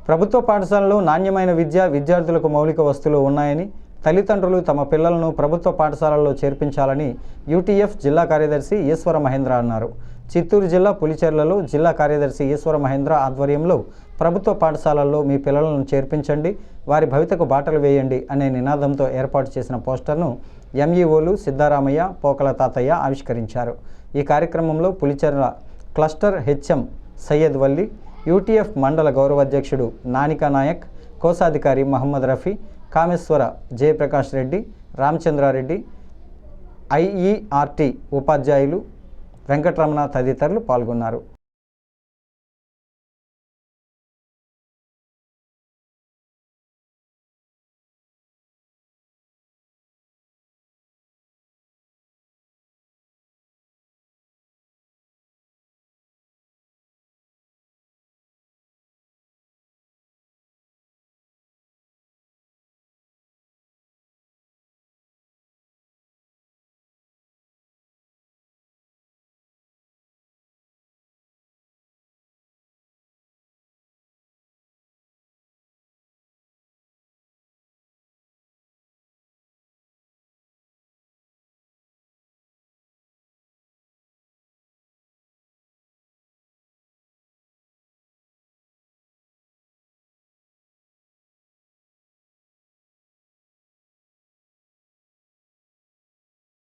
ప్రభుత్వ పాఠశాలలో నాణ్యమైన విద్య, విద్యార్థులకు మౌలిక వసతులు ఉన్నాయని, తల్లిదండ్రులు తమ పిల్లలను ప్రభుత్వ పాఠశాలల్లో చేర్పించాలని యూటీఎఫ్ జిల్లా కార్యదర్శి ఈశ్వర మహేంద్ర అన్నారు. చిత్తూరు జిల్లా పులిచెర్లలో జిల్లా కార్యదర్శి ఈశ్వర మహేంద్ర ఆధ్వర్యంలో ప్రభుత్వ పాఠశాలల్లో మీ పిల్లలను చేర్పించండి, వారి భవితకు బాటలు వేయండి అనే నినాదంతో ఏర్పాటు చేసిన పోస్టర్ను ఎంఈఓలు సిద్ధారామయ్య, పోకల తాతయ్య ఆవిష్కరించారు. ఈ కార్యక్రమంలో Pulicherla cluster HM Syed Valli, UTF మండల గౌరవాధ్యక్షుడు నానికా నాయక్, కోశాధికారి మహమ్మద్ రఫీ, కామేశ్వర జయప్రకాష్ రెడ్డి, రామచంద్రారెడ్డి, ఐఈఆర్టీ ఉపాధ్యాయులు, వెంకటరమణ తదితరులు పాల్గొన్నారు.